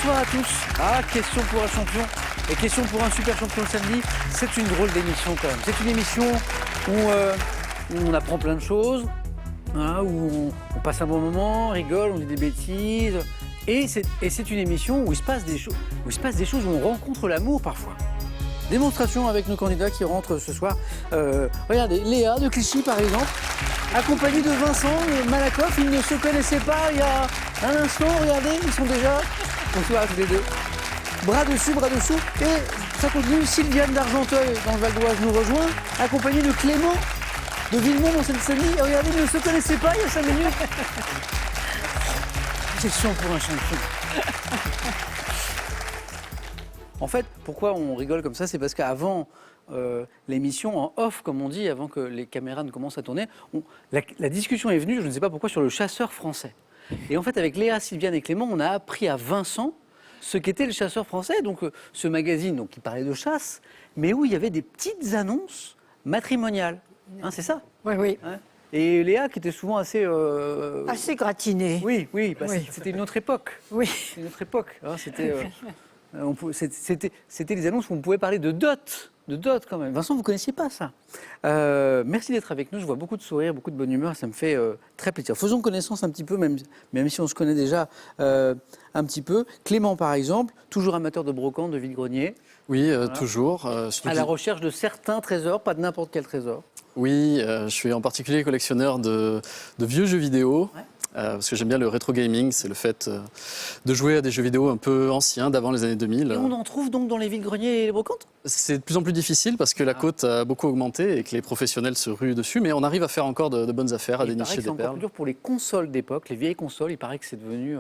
Bonsoir à tous. Ah, question pour un champion et question pour un super champion le samedi. C'est une drôle d'émission quand même. C'est une émission où on apprend plein de choses, hein, où on passe un bon moment, on rigole, on dit des bêtises. Et c'est une émission où il se passe des choses, où on rencontre l'amour parfois. Démonstration avec nos candidats qui rentrent ce soir. Regardez, Léa de Clichy par exemple, accompagnée de Vincent Malakoff. Ils ne se connaissaient pas il y a un instant. Regardez, ils sont déjà... Bonsoir à tous les deux. Bras dessus, bras dessous. Et ça continue. Sylviane d'Argenteuil dans le Val d'Oise nous rejoint, accompagnée de Clément de Villemont en Seine-Saint-Denis. Regardez, ils ne se connaissaient pas il y a 5 minutes. Question pour un champion. En fait, pourquoi on rigole comme ça, c'est parce qu'avant l'émission, en off, comme on dit, avant que les caméras ne commencent à tourner, la discussion est venue, je ne sais pas pourquoi, sur le chasseur français. Et en fait, avec Léa, Sylviane et Clément, on a appris à Vincent ce qu'était le chasseur français, donc ce magazine donc, qui parlait de chasse, mais où il y avait des petites annonces matrimoniales. Hein, c'est ça? Oui, oui. Hein? Et Léa, qui était souvent assez... Assez gratinée. Oui, oui, bah, Oui. c'était une autre époque. Oui. C'était une autre époque. Hein, c'était les annonces où on pouvait parler de dot. De dot quand même. Vincent, vous ne connaissiez pas ça. Merci d'être avec nous. Je vois beaucoup de sourires, beaucoup de bonne humeur. Ça me fait très plaisir. Faisons connaissance un petit peu, même si on se connaît déjà un petit peu. Clément, par exemple, toujours amateur de brocante, de vide-grenier. Oui, Voilà. toujours. À la recherche de certains trésors, pas de n'importe quel trésor. Oui, je suis en particulier collectionneur de vieux jeux vidéo. Ouais. Parce que j'aime bien le rétro gaming, c'est le fait de jouer à des jeux vidéo un peu anciens, d'avant les années 2000. Et on en trouve donc dans les vide-greniers et les brocantes? C'est de plus en plus difficile parce que la cote a beaucoup augmenté et que les professionnels se ruent dessus, mais on arrive à faire encore de bonnes affaires, à Il paraît dénicher que c'est des encore perles. plus dur pour les consoles d'époque, les vieilles consoles. Il paraît que c'est devenu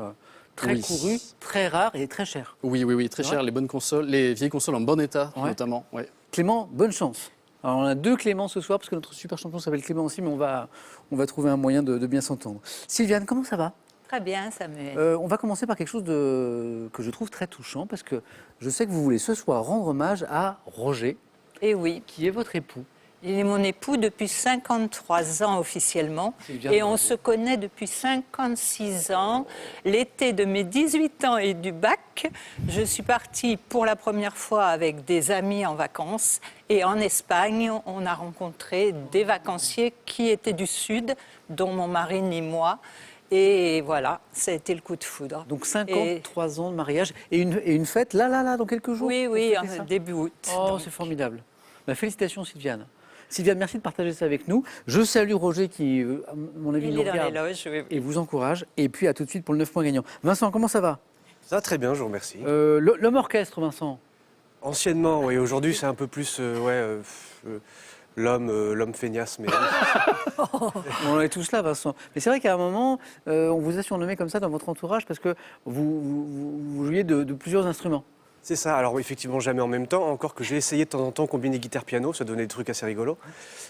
très Oui. couru, très rare et très cher. Oui, très Ouais. cher. Les bonnes consoles, les vieilles consoles en bon état, Ouais. notamment. Ouais. Clément, bonne chance. Alors on a 2 Clément ce soir parce que notre super champion s'appelle Clément aussi, mais on va trouver un moyen de bien s'entendre. Sylviane, comment ça va? Très bien, Samuel. On va commencer par quelque chose que je trouve très touchant parce que je sais que vous voulez ce soir rendre hommage à Roger, Et oui, qui est votre époux. il est mon époux depuis 53 ans officiellement. C'est bien, Et on bravo. se connaît depuis 56 ans. L'été de mes 18 ans et du bac, je suis partie pour la première fois avec des amis en vacances. Et en Espagne, on a rencontré des vacanciers qui étaient du Sud, dont mon mari et moi. Et voilà, ça a été le coup de foudre. Donc 53 ans de mariage et une fête là, dans quelques jours. Oui, Vous oui, fêtez ça début août. Oh, Donc, c'est formidable. Bah, félicitations Sylviane. Sylviane, merci de partager ça avec nous. Je salue Roger qui, à mon avis, il nous est dans regarde les loges, oui, oui. et vous encourage. Et puis à tout de suite pour le 9 points gagnant. Vincent, comment ça va? Ça va très bien, je vous remercie. L'homme orchestre, Vincent. Anciennement, oui, aujourd'hui c'est un peu plus l'homme feignasse. Mais... On est tous là, Vincent. Mais c'est vrai qu'à un moment, on vous a surnommé comme ça dans votre entourage parce que vous jouiez de plusieurs instruments. C'est ça, alors effectivement jamais en même temps, encore que j'ai essayé de temps en temps de combiner guitare-piano, ça donnait des trucs assez rigolos.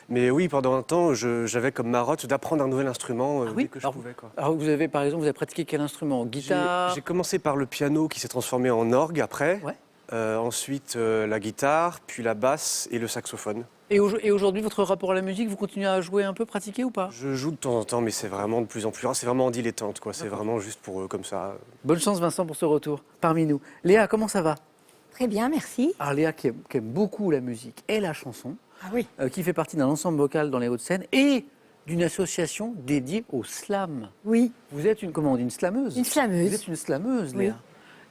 Mais oui, pendant un temps, j'avais comme marotte d'apprendre un nouvel instrument Ah oui, dès que je alors, pouvais. Quoi. Alors vous avez, par exemple, vous avez pratiqué quel instrument? Guitare? J'ai commencé par le piano qui s'est transformé en orgue après, Ouais. ensuite la guitare, puis la basse et le saxophone. Et aujourd'hui, votre rapport à la musique, vous continuez à jouer un peu, pratiquer ou pas? Je joue de temps en temps, mais c'est vraiment de plus en plus rare, c'est vraiment en dilettante, quoi. C'est vraiment juste pour comme ça. Bonne chance, Vincent, pour ce retour parmi nous. Léa, comment ça va? Très bien, merci. Alors Léa qui aime beaucoup la musique et la chanson, Ah oui. qui fait partie d'un ensemble vocal dans les Hauts-de-Seine et d'une association dédiée au slam. Oui, Vous êtes une slameuse? une Vous slameuse. êtes une slameuse, Oui. Léa.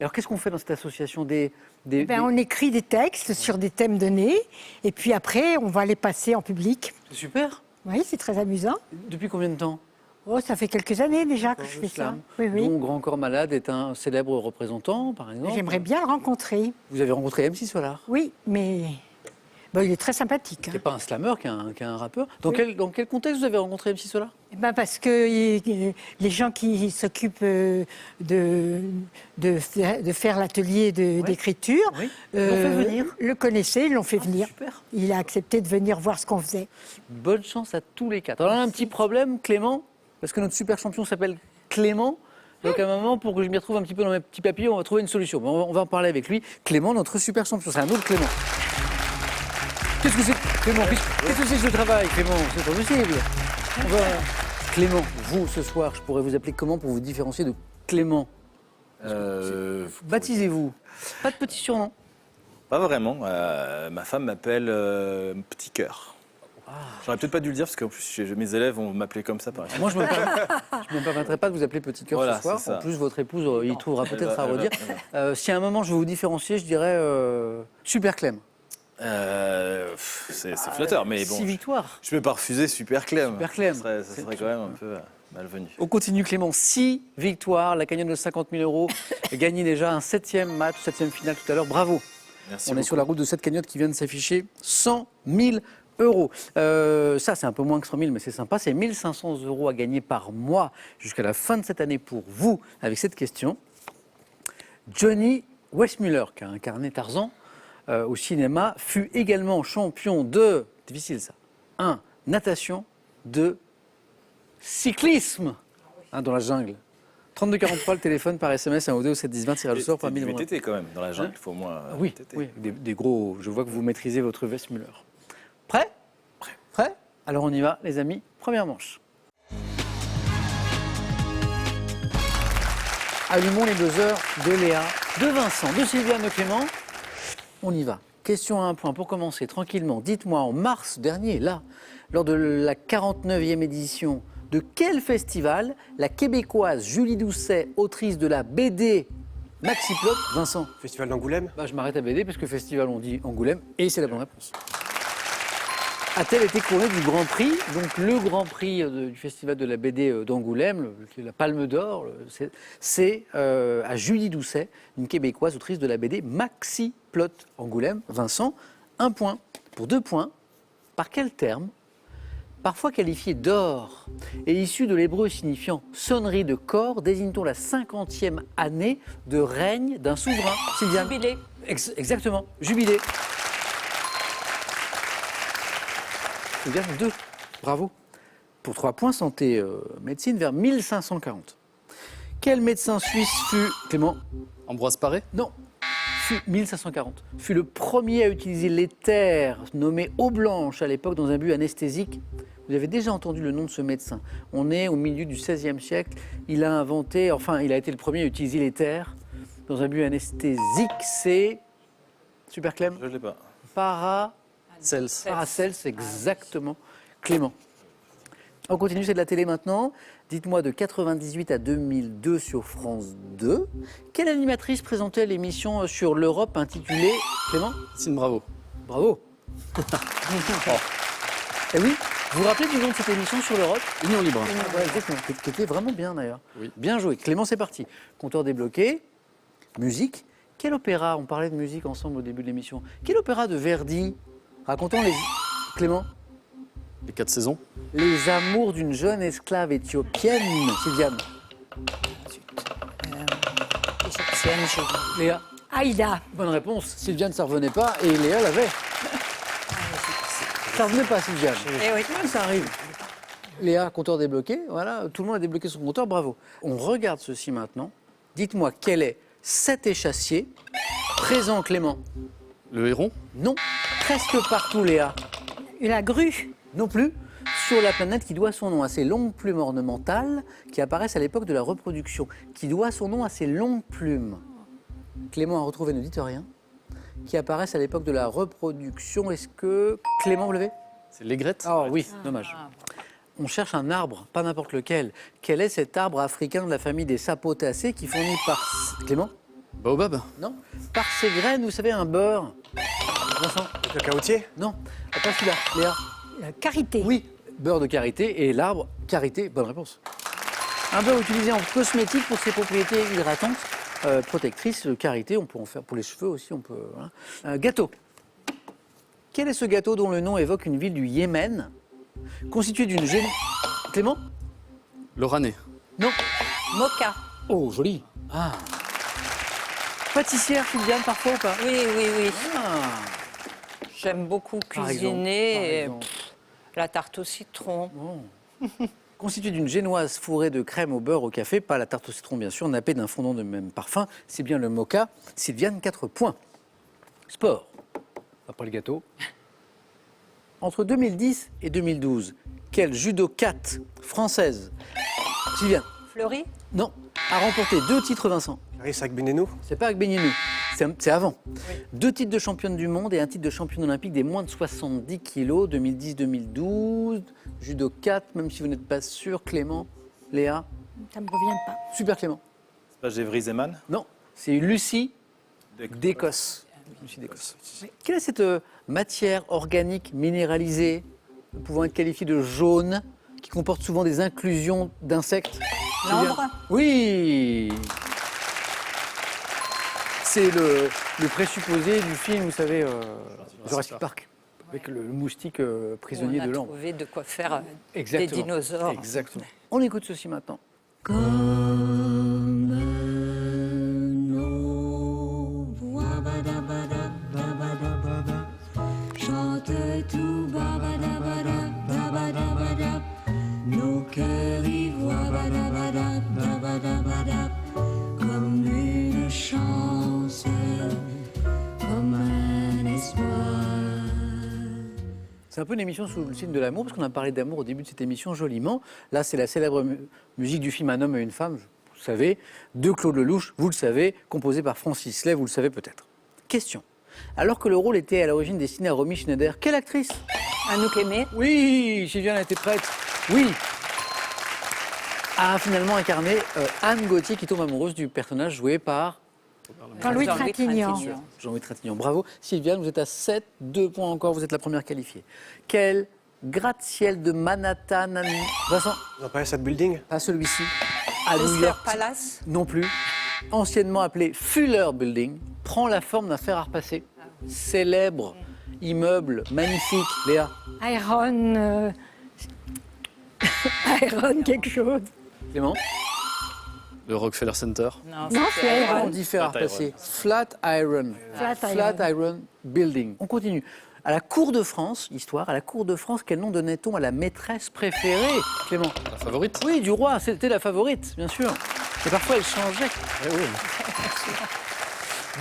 Alors qu'est-ce qu'on fait dans cette association On écrit des textes sur des thèmes donnés et puis après, on va les passer en public. C'est super. Oui, c'est très amusant. Depuis combien de temps? Oh, ça fait quelques années déjà que je Le fais ça. slam, Oui, oui. dont Grand Corps Malade est un célèbre représentant, par exemple. J'aimerais bien le rencontrer. Vous avez rencontré MC Solar. Oui, mais bon, il est très sympathique. Qui n'est pas un slameur, qui est un rappeur. Dans quel contexte vous avez rencontré MC Solar? Parce que les gens qui s'occupent de faire l'atelier d'écriture Oui. Ils l'ont fait venir. le connaissaient, ils l'ont fait venir. Super. Il a accepté de venir voir ce qu'on faisait. Bonne chance à tous les quatre. Alors on a un petit problème, Clément, parce que notre super champion s'appelle Clément. Donc à un moment, pour que je m'y retrouve un petit peu dans mes petits papiers, on va trouver une solution. Bon, on va en parler avec lui. Clément, notre super champion. C'est un autre Clément. Qu'est-ce que c'est, Clément? Qu'est-ce que c'est ce travail, Clément? C'est pas possible. Clément, vous, ce soir, je pourrais vous appeler comment pour vous différencier de Clément? Baptisez-vous. Pas de petit surnom. Pas vraiment. Ma femme m'appelle Petit Cœur. J'aurais peut-être pas dû le dire parce qu'en plus mes élèves vont m'appeler comme ça par exemple. Moi, je ne me permettrai pas de vous appeler Petit Cœur Voilà, ce soir. c'est ça. En plus, votre épouse, il trouvera peut-être à Elle va- redire. Si à un moment, je veux vous différencier, je dirais Super Clem. C'est flatteur, mais bon. 6 victoires. Je peux pas refuser Super Clem. Super Clem. Ça serait quand même un peu malvenu. On continue, Clément. 6 victoires, la cagnotte de 50 000 euros. Gagné déjà un 7e match, 7e finale tout à l'heure. Bravo. Merci On est beaucoup. sur la route de cette cagnotte qui vient de s'afficher. 100 000 euros. Ça, c'est un peu moins que 100 000, mais c'est sympa. C'est 1 500 euros à gagner par mois jusqu'à la fin de cette année pour vous avec cette question. Johnny Weissmuller, qui a incarné Tarzan au cinéma, fut également champion de, difficile ça, 1. Natation, 2. Cyclisme, dans la jungle. 32-43, le téléphone par SMS, un OD au 7-10-20, tirage au sort par 1000 du euros. VTT quand même, dans la jungle, il faut au moins. Oui, VTT. oui, des gros. Je vois que vous maîtrisez votre Weissmuller. Prêt ? Prêt ? Alors on y va, les amis. Première manche. Allumons les buzzers de Léa, de Vincent, de Sylviane, de Clément. On y va. Question à un point pour commencer tranquillement. Dites-moi, en mars dernier, là, lors de la 49e édition, de quel festival la québécoise Julie Doucet, autrice de la BD Maxi-Plot, Vincent? Festival d'Angoulême. Je m'arrête à BD parce que festival on dit Angoulême et c'est la bonne réponse. A-t-elle été couronnée du Grand Prix? Donc le Grand Prix du festival de la BD d'Angoulême, la Palme d'Or, c'est à Julie Doucet, une québécoise autrice de la BD Maxi-Plot Angoulême. Vincent, 1 point. Pour 2 points, par quel terme, parfois qualifié d'or et issu de l'hébreu signifiant sonnerie de corps, désigne-t-on la 50e année de règne d'un souverain? Sylviane. Jubilé. Exactement, jubilé. Sylviane, 2. Bravo. Pour 3 points, santé médecine vers 1540. Quel médecin suisse fut, Clément? Ambroise Paré. Non, fut 1540. Fut le premier à utiliser l'éther nommé eau blanche à l'époque dans un but anesthésique. Vous avez déjà entendu le nom de ce médecin. On est au milieu du XVIe siècle. Il a inventé, enfin, il a été le premier à utiliser l'éther dans un but anesthésique. C'est Super Clem. Je ne l'ai pas. Paracels, exactement. Clément. On continue, c'est de la télé maintenant. Dites-moi, de 98 à 2002 sur France 2, quelle animatrice présentait l'émission sur l'Europe intitulée, Clément? Christine Bravo. Bravo. Eh oui, vous vous rappelez du nom de cette émission sur l'Europe? Union Libre. Ouais, exactement, qui était vraiment bien d'ailleurs. Oui. Bien joué. Clément, c'est parti. Compteur débloqué, musique. Quel opéra, on parlait de musique ensemble au début de l'émission, quel opéra de Verdi racontant les... Clément? Les 4 saisons. Les amours d'une jeune esclave éthiopienne. Sylviane. Égyptienne, je... Léa. Aïda. Bonne réponse. Sylviane, ça revenait pas et Léa l'avait. Ça revenait pas, Sylviane. Eh oui. Ouais, ça arrive. Léa, compteur débloqué. Voilà, tout le monde a débloqué son compteur, bravo. On regarde ceci maintenant. Dites-moi, quel est cet échassier présent, Clément? Le héron. Non. Presque partout, Léa. La grue. Non plus. Sur la planète qui doit son nom à ces longues plumes ornementales qui apparaissent à l'époque de la reproduction, qui doit son nom à ces longues plumes. Clément a retrouvé, ne dites rien, qui apparaissent à l'époque de la reproduction. Est-ce que Clément, vous l'avez? C'est l'aigrette. Ah oui, dommage. On cherche un arbre, pas n'importe lequel. Quel est cet arbre africain de la famille des sapotacées qui fournit par... Clément? Baobab. Non. Par ses graines, vous savez, un beurre. Vincent? Le caoutier. Non. Pas celui-là. Léa? La karité. Oui, beurre de karité et l'arbre karité, bonne réponse. Un beurre utilisé en cosmétique pour ses propriétés hydratantes, protectrices, karité, on peut en faire pour les cheveux aussi, on peut. Voilà. Gâteau. Quel est ce gâteau dont le nom évoque une ville du Yémen, constituée d'une Clément? L'oranais. Non. Mocha. Oh, joli. Ah. Pâtissière, Sylviane, parfois ou pas? Oui, oui, oui. Ah. J'aime beaucoup Par cuisiner. exemple, par et, exemple. la tarte au citron. Constituée d'une génoise fourrée de crème au beurre au café, pas la tarte au citron bien sûr, nappée d'un fondant de même parfum, c'est bien le mocha. Sylviane, 4 points. Sport. Après le gâteau. Entre 2010 et 2012, quelle judokate française, Sylviane, Fleury. non, a remporté 2 titres, Vincent? Clarisse Agbenienou. C'est pas Agbenienou, c'est avant. 2 titres de championne du monde et un titre de championne olympique des moins de 70 kilos, 2010-2012. Judo 4, même si vous n'êtes pas sûr. Clément, Léa. Ça ne me revient pas. Super Clément. C'est pas Gévry Zeman? Non, c'est Lucie d'Écosse. Lucie d'Écosse. Quelle est cette matière organique minéralisée, pouvant être qualifiée de jaune, qui comporte souvent des inclusions d'insectes? L'ambre. Oui. C'est le présupposé du film, vous savez, Jurassic Park, avec le moustique prisonnier On de a l'ambre. trouvé de quoi faire des Exactement. dinosaures. Exactement. On écoute ceci maintenant. Chante tout babadabadab, babadabadab. Nos cœurs y voient badabadab, babadabadab. Comme une chance, comme un espoir. C'est un peu une émission sous le signe de l'amour, parce qu'on a parlé d'amour au début de cette émission joliment. Là, c'est la célèbre musique du film Un homme et une femme, vous le savez, de Claude Lelouch, vous le savez, composé par Francis Lay, vous le savez peut-être. Question. Alors que le rôle était à l'origine destiné à Romy Schneider, quelle actrice? Anouk Aimée. Oui, Sylviane était prête. Oui. A finalement incarné Anne Gauthier, qui tombe amoureuse du personnage joué par Jean-Louis Jean-Louis Trintignant. Trintignant. Jean-Louis Trintignant. Bravo. Sylviane, vous êtes à 7, 2 points encore, vous êtes la première qualifiée. Quel gratte-ciel de Manhattan, Vincent? L'Empire State Building. Pas celui-ci. À New Crystal York Palace. non plus. Anciennement appelé Fuller Building, prend la forme d'un fer à repasser. Célèbre immeuble magnifique. Léa? Iron. Iron quelque chose. Clément? Le Rockefeller Center. Non, c'est On Iron. dit fer à Flat repasser. Flatiron. Flatiron. Building. On continue. À la cour de France, histoire, à la cour de France, quel nom donnait-on à la maîtresse préférée, Clément? La favorite? Oui, du roi, c'était la favorite, bien sûr. Et parfois, elle changeait. Eh oui.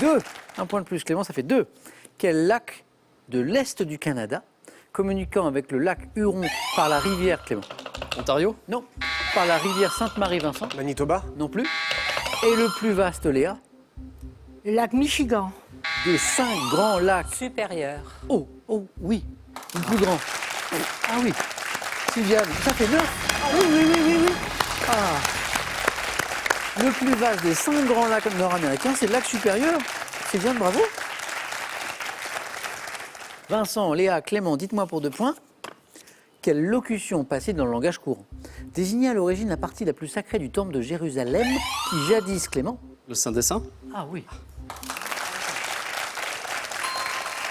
2. Un point de plus, Clément, ça fait 2. Quel lac de l'Est du Canada, communiquant avec le lac Huron par la rivière, Clément? Ontario? Non. Par la rivière Sainte-Marie-Vincent? Manitoba. Non plus. Et le plus vaste, Léa? Le lac Michigan. Des 5 grands lacs. Supérieur. Oh, oui. Le plus grand. Ah oui. Sylviane, ça fait 9. Oui. Ah. Le plus vaste des 5 grands lacs nord-américains, c'est le lac supérieur. Sylviane, bravo. Vincent, Léa, Clément, dites-moi pour 2 points. Quelle locution passée dans le langage courant désignait à l'origine la partie la plus sacrée du temple de Jérusalem qui jadis, Clément? Le Saint des Saints? Ah oui.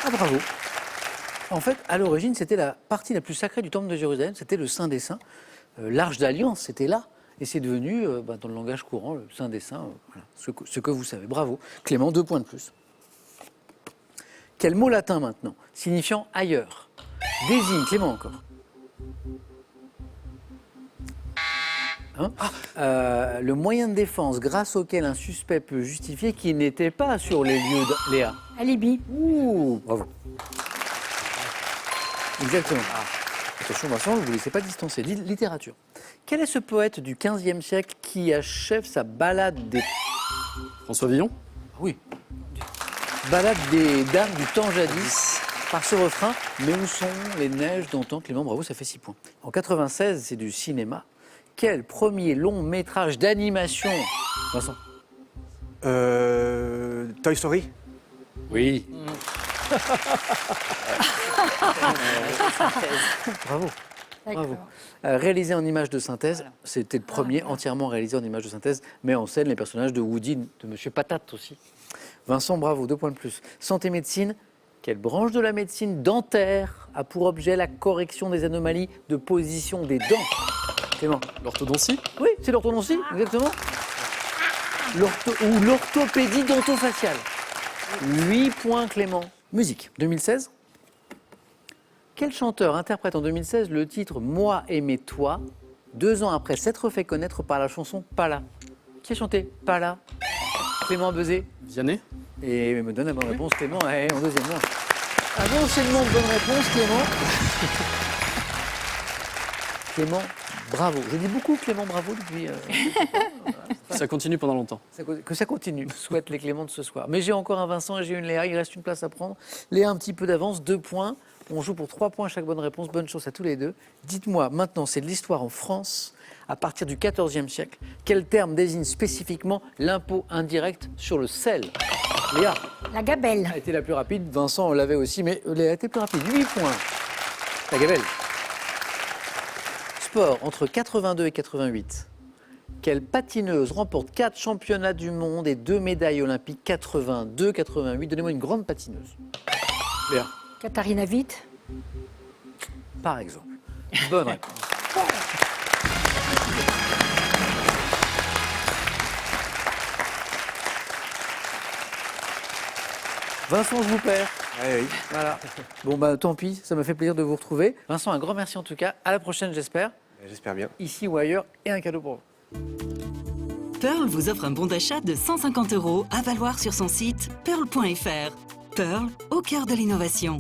Ah bravo. En fait, à l'origine, c'était la partie la plus sacrée du temple de Jérusalem, c'était le Saint des Saints. L'Arche d'Alliance, c'était là. Et c'est devenu, dans le langage courant, le Saint des Saints, voilà, ce que vous savez. Bravo. Clément, 2 points de plus. Quel mot latin maintenant, signifiant ailleurs, désigne, Clément encore, hein, le moyen de défense grâce auquel un suspect peut justifier qu'il n'était pas sur les lieux de Léa? Alibi. Ouh, bravo. Exactement. Attention Vincent, ne vous laissez pas distancer. Littérature. Quel est ce poète du XVe siècle qui achève sa balade des... François Villon? Oui. Balade des dames du temps jadis, par ce refrain. Mais où sont les neiges d'antan? Clément, bravo, ça fait 6 points. En 96, c'est du cinéma. Quel premier long métrage d'animation, Vincent? Toy Story. Oui. Bravo. Bravo. Réalisé en images de synthèse, c'était le premier entièrement réalisé en images de synthèse, met en scène les personnages de Woody, de Monsieur Patate aussi. Vincent, bravo, 2 points de plus. Santé médecine, quelle branche de la médecine dentaire a pour objet la correction des anomalies de position des dents? Clément? L'orthodontie? Oui, c'est l'orthodontie, exactement. Ou l'orthopédie dentofaciale. 8 points, Clément. Musique, 2016. Quel chanteur interprète en 2016 le titre Moi aimer toi, 2 ans après s'être fait connaître par la chanson Pala? Qui a chanté Pala? Clément Bezé. Vianney? Et me donne la bonne réponse, Clément, en deuxième manche. Un enchaînement de bonnes réponses, Clément. Clément, bravo. Je dis beaucoup Clément, bravo depuis... Ça continue pendant longtemps. Que ça continue, souhaite les Clément de ce soir. Mais j'ai encore un Vincent et j'ai une Léa, il reste une place à prendre. Léa, un petit peu d'avance, 2 points. On joue pour 3 points à chaque bonne réponse. Bonne chance à tous les deux. Dites-moi, maintenant, c'est de l'histoire en France, à partir du XIVe siècle. Quel terme désigne spécifiquement l'impôt indirect sur le sel? Léa La gabelle. a été la plus rapide. Vincent l'avait aussi, mais Léa a été plus rapide. 8 points. La gabelle. Sport, entre 82 et 88. Quelle patineuse remporte 4 championnats du monde et 2 médailles olympiques 82, 88? Donnez-moi une grande patineuse. Léa, Katharina Witt. par exemple. Bonne réponse. Vincent, je vous perds. Ouais, oui. Voilà. Bon, bah tant pis, ça m'a fait plaisir de vous retrouver. Vincent, un grand merci en tout cas. À la prochaine, j'espère. J'espère bien. Ici ou ailleurs, et un cadeau pour vous. Pearl vous offre un bon d'achat de 150 € à valoir sur son site pearl.fr. Pearl, au cœur de l'innovation.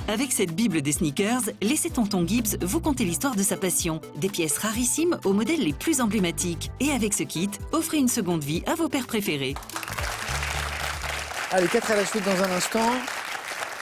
Avec cette Bible des sneakers, laissez tonton Gibbs vous conter l'histoire de sa passion. Des pièces rarissimes aux modèles les plus emblématiques. Et avec ce kit, offrez une seconde vie à vos paires préférés. Allez, 4 à la suite dans un instant.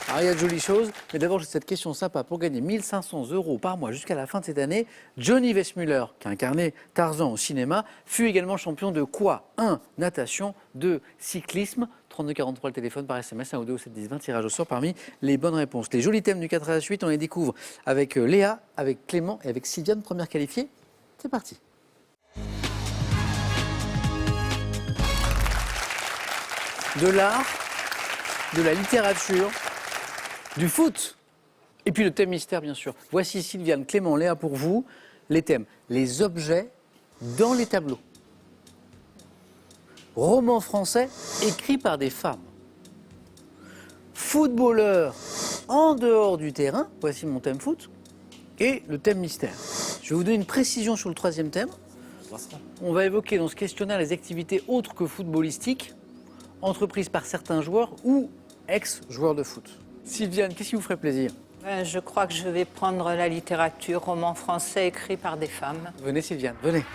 Alors, il y a de jolies choses, mais d'abord j'ai cette question sympa. Pour gagner 1 500 € par mois jusqu'à la fin de cette année, Johnny Weissmuller, qui a incarné Tarzan au cinéma, fut également champion de quoi? 1. Natation, 2. Cyclisme. 3243 le téléphone par SMS, 1 ou 2 au 7 10 20, tirage au sort parmi les bonnes réponses. Les jolis thèmes du 4 à la suite, on les découvre avec Léa, avec Clément et avec Sylviane, première qualifiée. C'est parti. De l'art, de la littérature, du foot, et puis le thème mystère, bien sûr. Voici Sylviane, Clément, Léa pour vous. Les thèmes, les objets dans les tableaux. Roman français écrit par des femmes. Footballeur en dehors du terrain, voici mon thème foot. Et le thème mystère. Je vais vous donner une précision sur le 3e thème. On va évoquer dans ce questionnaire les activités autres que footballistiques, entreprises par certains joueurs ou ex-joueurs de foot. Sylviane, qu'est-ce qui vous ferait plaisir? Je crois que je vais prendre la littérature, roman français écrit par des femmes. Venez Sylviane, venez.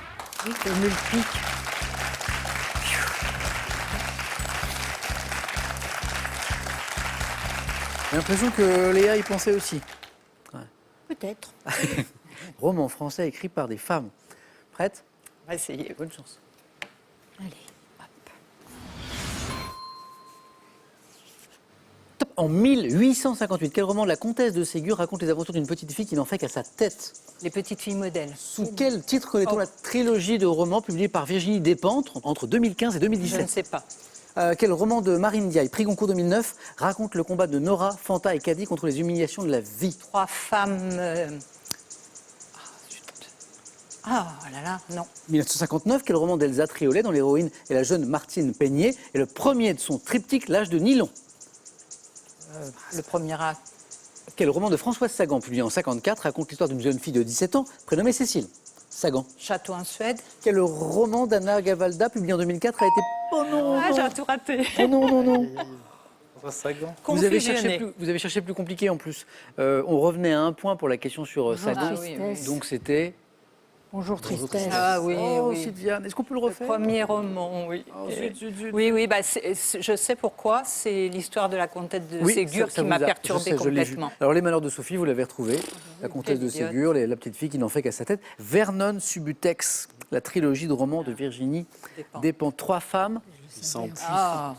Oui, c'est une pique. J'ai l'impression que Léa y pensait aussi. Peut-être. Roman français écrit par des femmes. Prête? On va essayer. Bonne chance. Allez. Top. En 1858, quel roman de la comtesse de Ségur raconte les aventures d'une petite fille qui n'en fait qu'à sa tête? Les petites filles modèles. Sous quel titre connaît-on la trilogie de romans publiée par Virginie Despentes entre 2015 et Je ne 2017? sais pas. Quel roman de Marine Diaye, prix Goncourt 2009, raconte le combat de Nora, Fanta et Caddy contre les humiliations de la vie? 3 femmes. Ah là là, non. 1959, quel roman d'Elsa Triolet, dont l'héroïne est la jeune Martine Peigné, est le premier de son triptyque L'âge de Nylon? Le premier acte. Quel roman de Françoise Sagan, publié en 1954, raconte l'histoire d'une jeune fille de 17 ans, prénommée Cécile? Sagan. Château en Suède. Quel roman d'Anna Gavalda, publié en 2004, a été... Oh non, Ah, non. j'ai tout raté. Oh non, non, non. Vous avez, Confusionné. vous avez cherché plus compliqué en plus. On revenait à 1 point pour la question sur Sagan. Ah oui, oui. Donc c'était... Bonjour tristesse. Ah oui, Oh, oui. Sylviane, est-ce qu'on peut le Le refaire? premier roman, oui. Oh, zut, zut, zut. Oui, oui, bah, je sais pourquoi. C'est l'histoire de la comtesse de Oui, Ségur ça qui vous m'a a- perturbée je sais, je l'ai vu. complètement. Alors, Les Malheurs de Sophie, vous l'avez retrouvé. La comtesse de Quelle idiote. Ségur, la petite fille qui n'en fait qu'à sa tête. Vernon Subutex, la trilogie de romans de Virginie Despentes. 3 femmes. Puissante. Ah,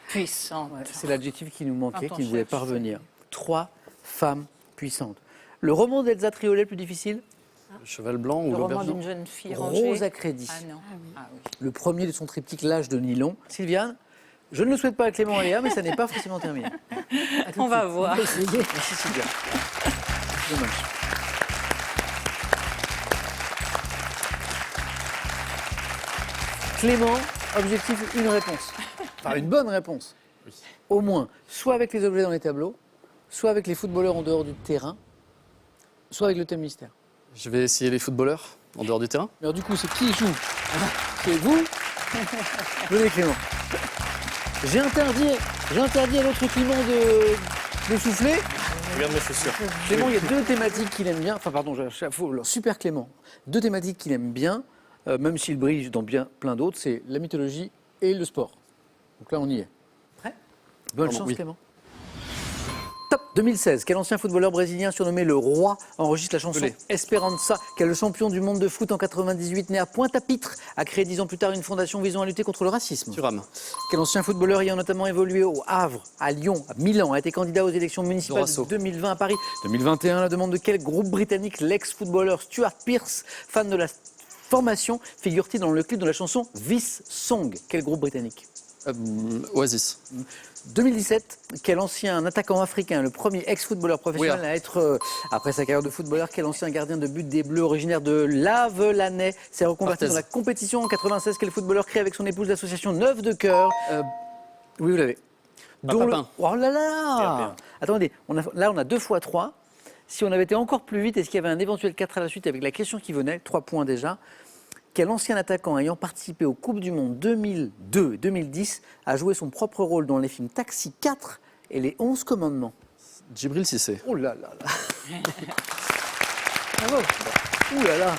puissante. Ouais, c'est l'adjectif qui nous manquait, Quand on qui ne voulait cherche, pas revenir. 3 femmes puissantes. Le roman d'Elsa Triolet le plus difficile? Cheval blanc ou Le roman l'aubergine? d'une jeune fille rangée. Rosa Crédit. Ah non. Ah oui. Le premier de son triptyque L'âge de Nylon. Sylviane, je ne le souhaite pas à Clément et Léa, mais ça n'est pas forcément terminé. À tout On de va suite. voir. Merci Sylviane. Dommage. Clément, objectif, une réponse. Enfin, une bonne réponse. Au moins, soit avec les objets dans les tableaux, soit avec les footballeurs en dehors du terrain, soit avec le thème mystère. Je vais essayer les footballeurs en dehors du terrain. Alors du coup, c'est qui joue? C'est vous? Venez Clément. J'ai interdit à l'autre Clément de souffler. Regarde mes chaussures. Clément, il y a 2 thématiques qu'il aime bien. Enfin, pardon, super Clément. 2 thématiques qu'il aime bien. même s'il brille dans bien plein d'autres, c'est la mythologie et le sport. Donc là, on y est. Prêt? Bonne Pardon, chance, oui. Clément. Top 2016. Quel ancien footballeur brésilien surnommé le Roi enregistre la chanson Pelé. Esperança? Quel champion du monde de foot en 98 né à Pointe-à-Pitre a créé 10 ans plus tard une fondation visant à lutter contre le racisme? Thuram. Quel ancien footballeur ayant notamment évolué au Havre, à Lyon, à Milan, a été candidat aux élections municipales Dorasso. de 2020 à Paris? 2021, à la demande de quel groupe britannique l'ex-footballeur Stuart Pearce, fan de la formation, figure-t-il dans le clip de la chanson This Song? Quel groupe britannique? Oasis. 2017, quel ancien attaquant africain, le premier ex-footballeur professionnel Oui, à être, après sa carrière de footballeur, quel ancien gardien de but des Bleus originaire de Lavelanet s'est reconverti Barthez. dans la compétition en 96? Quel footballeur crée avec son épouse l'association Neuve de Cœur? Oui, vous l'avez. Papin. Oh là là! Attendez, là on a 2 fois 3. Si on avait été encore plus vite, est-ce qu'il y avait un éventuel 4 à la suite avec la question qui venait? 3 points déjà. Quel ancien attaquant ayant participé aux Coupes du Monde 2002 et 2010 a joué son propre rôle dans les films Taxi 4 et Les 11 Commandements? Djibril Cissé. Oh là là là. Bravo. Ouh là là.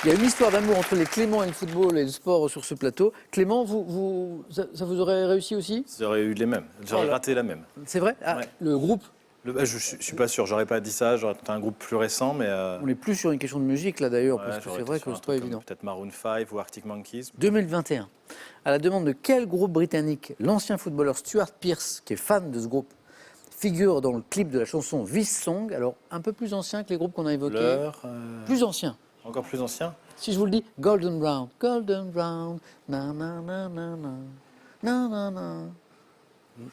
Il y a une histoire d'amour entre les Clément et le football et le sport sur ce plateau. Clément, ça vous aurait réussi aussi? J'aurais eu les mêmes. J'aurais Voilà. raté la même. C'est vrai? Ah, Ouais. le groupe, Je suis pas sûr. J'aurais pas dit ça. J'aurais tenté un groupe plus récent, mais. on n'est plus sur une question de musique là d'ailleurs, ouais, parce que j'aurais c'est été vrai sur que un c'est pas truc comme évident. Peut-être Maroon 5 ou Arctic Monkeys. 2021. À la demande de quel groupe britannique l'ancien footballeur Stuart Pearce, qui est fan de ce groupe, figure dans le clip de la chanson This Song? Alors, un peu plus ancien que les groupes qu'on a évoqués. Blur, Plus ancien. encore plus ancien. Si je vous le dis, Golden Brown, Golden Brown, na na na na na, na na na.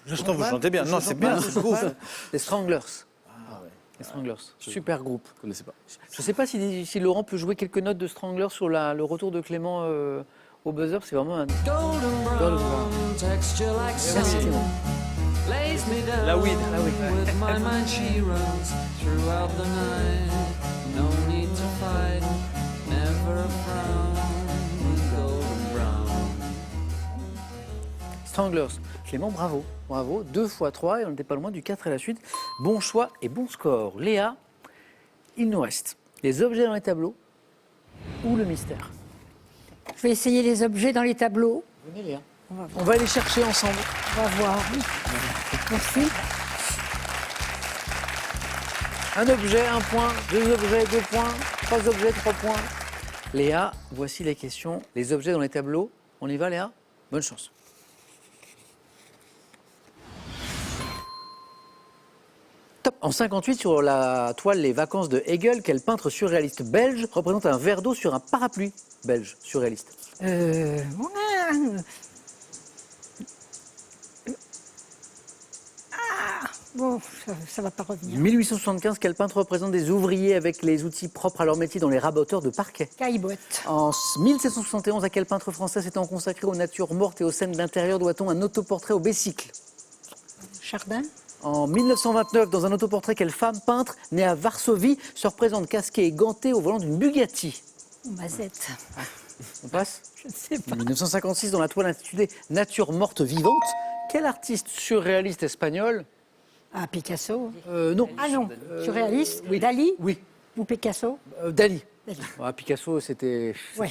Pourtant, vous chantez bien. Non, c'est bien, je trouve. Les Stranglers. Ah ouais. Les Stranglers. Super groupe. Je ne connaissais pas. Je ne sais pas si Laurent peut jouer quelques notes de Stranglers sur le retour de Clément au buzzer. C'est vraiment un. Golden Brown. Merci Clément. La weed. Ah oui. Stranglers. Clément, bravo. Bravo. 2 fois 3 et on n'était pas loin du 4 à la suite. Bon choix et bon score. Léa, il nous reste les objets dans les tableaux ou le mystère. Je vais essayer les objets dans les tableaux. Venez Léa. On va les chercher ensemble. On va voir. Merci. Un objet, 1 point. 2 objets, 2 points. 3 objets, 3 points. Léa, voici les questions. Les objets dans les tableaux. On y va Léa? Bonne chance. Top. En 58, sur la toile Les Vacances de Hegel, quel peintre surréaliste belge représente un verre d'eau sur un parapluie belge surréaliste? Bon, ça va pas revenir. 1875, quel peintre représente des ouvriers avec les outils propres à leur métier dans les raboteurs de parquet? Caillebotte. En 1771, à quel peintre français s'étant consacré aux natures mortes et aux scènes d'intérieur doit-on un autoportrait au Bessicle? Chardin. En 1929, dans un autoportrait, quelle femme peintre née à Varsovie se représente casquée et gantée au volant d'une Bugatti? Mazette. On passe? Je ne sais pas. En 1956, dans la toile intitulée Nature morte vivante, quel artiste surréaliste espagnol? Ah, Picasso. Non. Ah non, surréaliste. Oui. Dali Oui. ou Picasso? Dali. Dali. Ah, Picasso, c'était Ouais.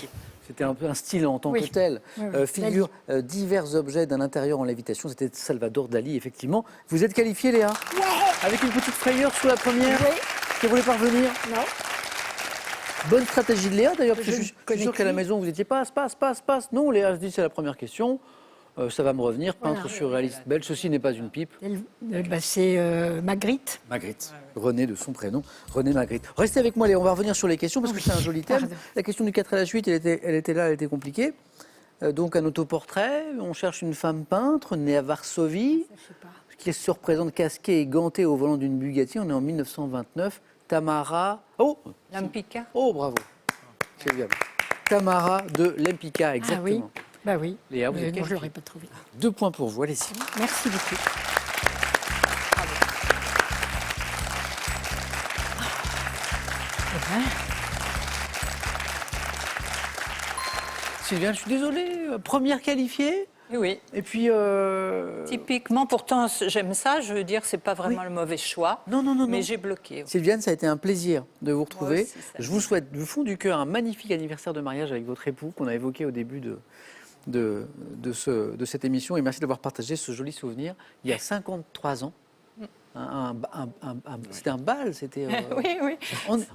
un peu un style en tant Oui. que tel. Oui, oui. Figure divers objets d'un intérieur en lévitation. C'était Salvador Dali, effectivement. Vous êtes qualifié, Léa? Avec une petite frayeur sur la première Oui. qui voulait parvenir. Non. Bonne stratégie de Léa, d'ailleurs, parce que Je je suis connais sûr qu'à la plus. maison, vous étiez passe. Non, Léa se dit c'est la première question. Ça va me revenir. Peintre Voilà. surréaliste belge, ceci n'est pas une pipe. C'est Magritte. Magritte. René de son prénom, René Magritte. Restez avec moi, Léa, on va revenir sur les questions parce que c'est un joli thème. Pardon. La question du 4 à la suite, elle était là, elle était compliquée. Donc un autoportrait, on cherche une femme peintre née à Varsovie, Je sais pas. qui se représente casquée et gantée au volant d'une Bugatti. On est en 1929. Tamara... L'Ampica. Oh, bravo. C'est bien. Tamara de Lempicka, exactement. Ah oui. Bah oui. Léa, vous êtes Non, je qualifiée. l'aurais pas trouvé. 2 points pour vous, allez-y. Merci beaucoup. Eh ben, Sylviane, je suis désolé, première qualifiée. Oui. Et puis... Typiquement, pourtant, j'aime ça. Je veux dire, c'est pas vraiment Oui. le mauvais choix. Non, non, non, Mais non. j'ai bloqué. Sylviane, ça a été un plaisir de vous retrouver. aussi, ça Je vous souhaite du fond du cœur un magnifique anniversaire de mariage avec votre époux qu'on a évoqué au début de cette émission. Et merci d'avoir partagé ce joli souvenir il y a 53 ans. C'était un bal, c'était Oui, oui.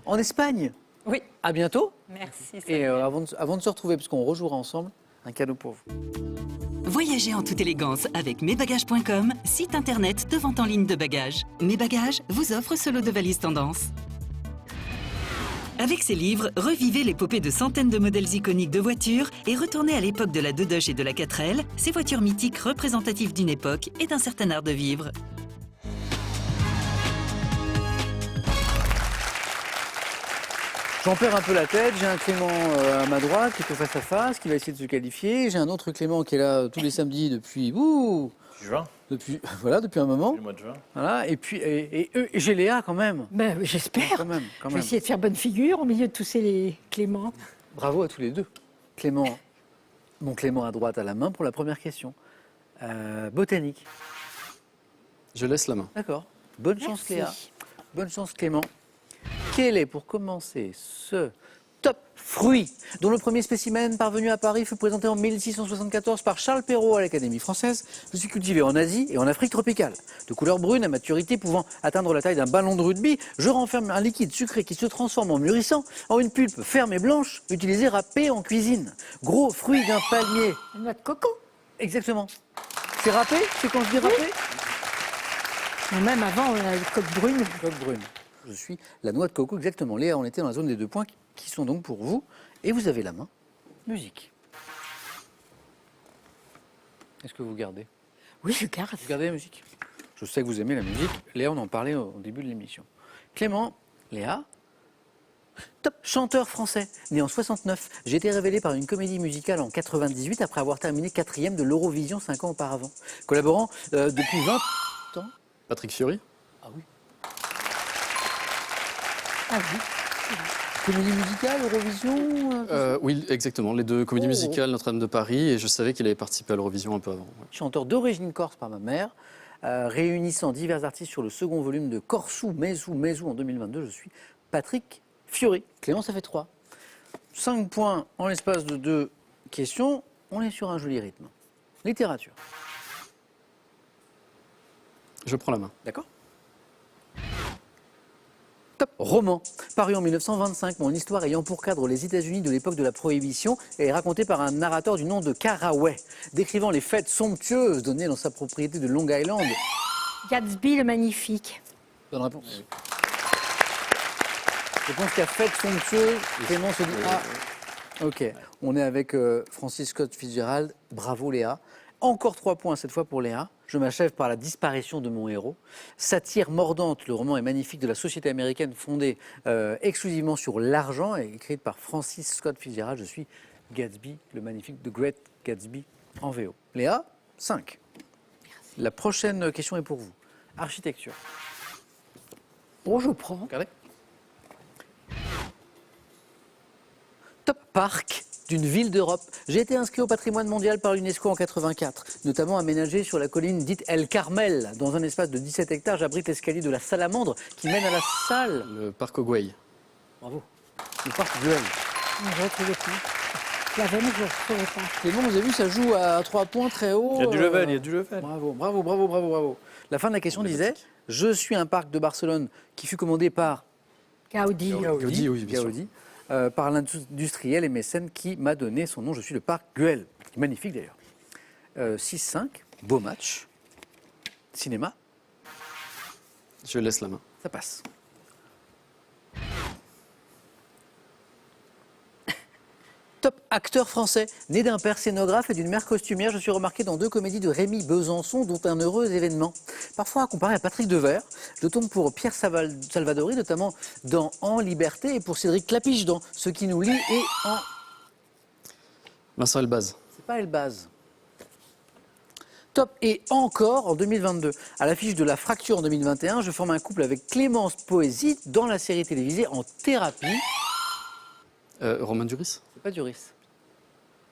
en Espagne. Oui. À bientôt. Merci. Et avant de se retrouver, parce qu'on rejouera ensemble, un cadeau pour vous. Voyagez en toute élégance avec mesbagages.com, site internet de vente en ligne de bagages. Mes Bagages vous offre ce lot de valises tendance. Avec ces livres, revivez l'épopée de centaines de modèles iconiques de voitures et retournez à l'époque de la Dodoche et de la 4L, ces voitures mythiques représentatives d'une époque et d'un certain art de vivre. J'en perds un peu la tête. J'ai un Clément à ma droite qui est au face-à-face, qui va essayer de se qualifier. J'ai un autre Clément qui est là tous les samedis depuis... Juin, depuis un moment. le mois de juin. Voilà. Et puis et j'ai Léa quand même. Ben, j'espère. Quand même. Je vais essayer de faire bonne figure au milieu de tous ces Cléments. Bravo à tous les deux. Clément, mon Clément à droite à la main pour la première question. Botanique. Je laisse la main. D'accord. Bonne chance Merci. Léa. Bonne chance Clément. Quel est pour commencer ce top fruit dont le premier spécimen parvenu à Paris fut présenté en 1674 par Charles Perrault à l'Académie française? Je suis cultivé en Asie et en Afrique tropicale. De couleur brune à maturité pouvant atteindre la taille d'un ballon de rugby, je renferme un liquide sucré qui se transforme en mûrissant en une pulpe ferme et blanche utilisée râpée en cuisine. Gros fruit d'un palmier. La noix de coco. Exactement. C'est râpé? C'est quand je dis râpé? Mais même avant, on a une coque brune. Coque brune. Je suis la noix de coco, exactement. Léa, on était dans la zone des 2 points qui sont donc pour vous. Et vous avez la main. Musique. Est-ce que vous gardez? Oui, je garde. Vous gardez la musique? Je sais que vous aimez la musique. Léa, on en parlait au début de l'émission. Clément, Léa, top chanteur français, né en 69. J'ai été révélé par une comédie musicale en 98 après avoir terminé 4e de l'Eurovision 5 ans auparavant. Collaborant depuis 20 ans. Patrick Fiori. Ah oui. Comédie musicale, Eurovision Oui, exactement. Les deux comédies Oh. musicales Notre-Dame de Paris. Et je savais qu'il avait participé à l'Eurovision un peu avant. Ouais. Chanteur d'origine corse par ma mère, réunissant divers artistes sur le second volume de Corsou, Mézou en 2022. Je suis Patrick Fiori. Clément, ça fait 3. 5 points en l'espace de 2 questions. On est sur un joli rythme. Littérature. Je prends la main. D'accord. Top roman. Paru en 1925, mon histoire ayant pour cadre les États-Unis de l'époque de la Prohibition est racontée par un narrateur du nom de Caraway, décrivant les fêtes somptueuses données dans sa propriété de Long Island. Gatsby le Magnifique. Bonne réponse. Je pense qu'à fête somptueuse, Clément se dit ah. Ok, on est avec Francis Scott Fitzgerald. Bravo Léa. Encore 3 points cette fois pour Léa. Je m'achève par la disparition de mon héros. Satire mordante, le roman est magnifique de la société américaine fondée exclusivement sur l'argent et écrite par Francis Scott Fitzgerald. Je suis Gatsby, le magnifique The Great Gatsby en VO. Léa, 5. La prochaine question est pour vous. Architecture. Bon, je prends. Regardez. Top parc d'une ville d'Europe. J'ai été inscrit au patrimoine mondial par l'UNESCO en 84, notamment aménagé sur la colline dite El Carmel. Dans un espace de 17 hectares, j'abrite l'escalier de la Salamandre qui mène à la salle. Le parc Ogway. Bravo. Le parc Duel. Je ne retrouvais pas. Je l'avais, mais je ne retrouvais pas. Clément, vous avez vu, ça joue à 3 points très haut. Il y a du level, il y a du level. Bravo, bravo, bravo, bravo, bravo. La fin de la question disait, je suis un parc de Barcelone qui fut commandé par Gaudi. Gaudi, oui, bien sûr. Gaudi, par l'industriel et mécène qui m'a donné son nom. Je suis le parc Güell. Magnifique d'ailleurs. 6-5, beau match. Cinéma, Je laisse la main. ça passe. Top acteur français, né d'un père scénographe et d'une mère costumière, je suis remarqué dans 2 comédies de Rémi Besançon, dont Un heureux événement. Parfois comparé à Patrick Devers, je tombe pour Pierre Salvadori, notamment dans En liberté, et pour Cédric Clapiche dans Ce qui nous lie et en... Vincent Elbaz. C'est pas Elbaz. Top et encore en 2022. À l'affiche de La Fracture en 2021, je forme un couple avec Clémence Poésie dans la série télévisée En thérapie. Romain Duris. C'est pas Duris.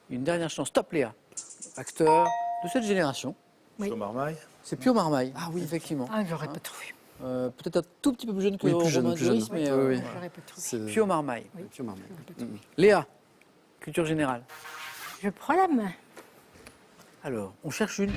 Une dernière chance. Top Léa. Acteur, de cette génération. Oui. Au Marmaille. C'est Pio Marmaille. Ah oui, effectivement. Ah, j'aurais pas trouvé. Peut-être un tout petit peu plus jeune que Oui, plus jeune, Romain plus jeune. Duris, mais Oui, oui. J'aurais pas trouvé. C'est Pio Marmaille. Pio Marmaille. Léa, culture générale. Je prends la main. Alors, on cherche une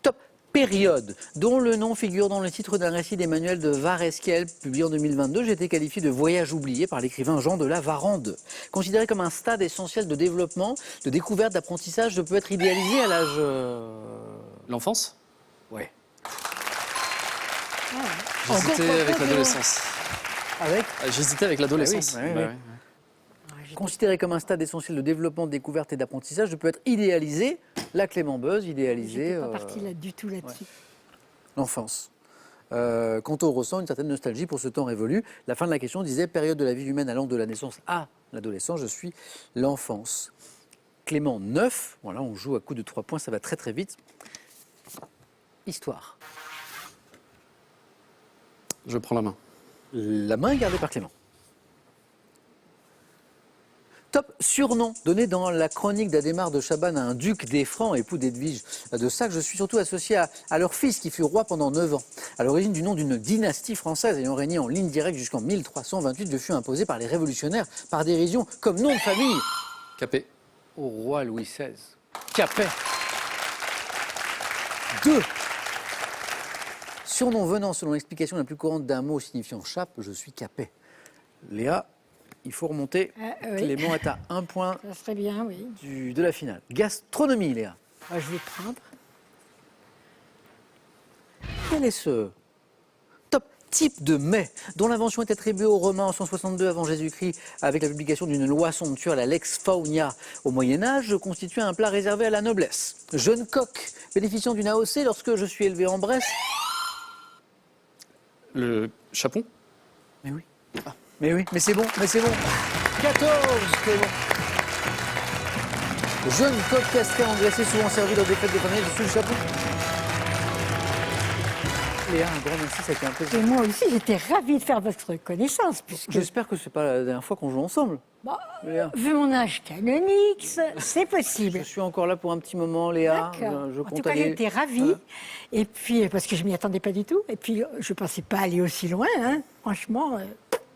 top période dont le nom figure dans le titre d'un récit d'Emmanuel de Varesquiel, publié en 2022. J'ai été qualifié de voyage oublié par l'écrivain Jean de la Varande. Considéré comme un stade essentiel de développement, de découverte, d'apprentissage, je peux être idéalisé à l'âge... L'enfance? Ouais. J'hésitais avec Encore l'adolescence. Avec J'hésitais avec l'adolescence. Ah oui, Bah oui. Considéré comme un stade essentiel de développement, de découverte et d'apprentissage, je peux être idéalisé, la Clément Buzz, idéalisé J'étais pas partie là du tout là-dessus. l'enfance. Quant on ressent une certaine nostalgie pour ce temps révolu. La fin de la question disait période de la vie humaine allant de la naissance à l'adolescence, je suis l'enfance. Clément 9, voilà, on joue à coup de 3 points, ça va très très vite. Histoire. Je prends la main. La main est gardée par Clément. Top surnom donné dans la chronique d'Adhémar de Chabannes à un duc des Francs, époux d'Edwige de Saxe. Je suis surtout associé à leur fils qui fut roi pendant 9 ans. À l'origine du nom d'une dynastie française ayant régné en ligne directe jusqu'en 1328, je fus imposé par les révolutionnaires par dérision comme nom de famille Capet. au roi Louis XVI. Capet. 2. Surnom venant selon l'explication la plus courante d'un mot signifiant chape, je suis Capet. Léa, il faut remonter. Oui. Clément est à 1 point Ça serait bien, oui. de la finale. Gastronomie, Léa. Ah, je vais prendre. Quel est ce top type de mets dont l'invention est attribuée aux Romains en 162 avant Jésus-Christ avec la publication d'une loi somptuaire, la Lex Faunia au Moyen-Âge, constitue un plat réservé à la noblesse. Jeune coq bénéficiant d'une AOC lorsque je suis élevé en Bresse. Le chapon. Mais oui. Mais oui, mais c'est bon, mais c'est bon. 14, Clément. Jeune coq castré engraissé, souvent servi dans des fêtes de famille, je suis le chapeau. Léa, un grand merci, ça a été un plaisir. Et moi aussi, j'étais ravie de faire votre connaissance, puisque J'espère que c'est pas la dernière fois qu'on joue ensemble. Bah, Léa. vu mon âge canonique, c'est Je possible. suis encore là pour un petit moment, Léa. D'accord. Je En compte tout cas, aller- j'étais ravie. Voilà. Et puis, parce que je m'y attendais pas du tout. Et puis, je pensais pas aller aussi loin. Hein. Franchement,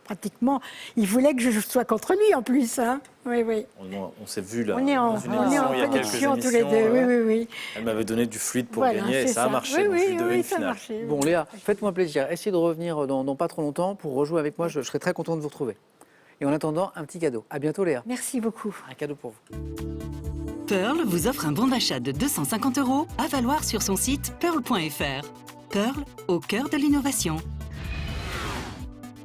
pratiquement, il voulait que je sois contre lui en plus. Hein. Oui, oui. On s'est vu là. On est en, dans une on est émission, en il y a quelques connexion tous les émissions, deux. Oui, oui, oui. Elle m'avait donné du fluide pour Voilà, gagner et c'est ça a marché. Oui, donc oui, je devais oui, une ça a finale. marché. Bon, Léa, faites-moi plaisir. Essayez de revenir dans pas trop longtemps pour rejouer avec moi. Je serai très content de vous retrouver. Et en attendant, un petit cadeau. À bientôt, Léa. Merci beaucoup. Un cadeau pour vous. Pearl vous offre un bon d'achat de 250 € à valoir sur son site pearl.fr. Pearl, au cœur de l'innovation.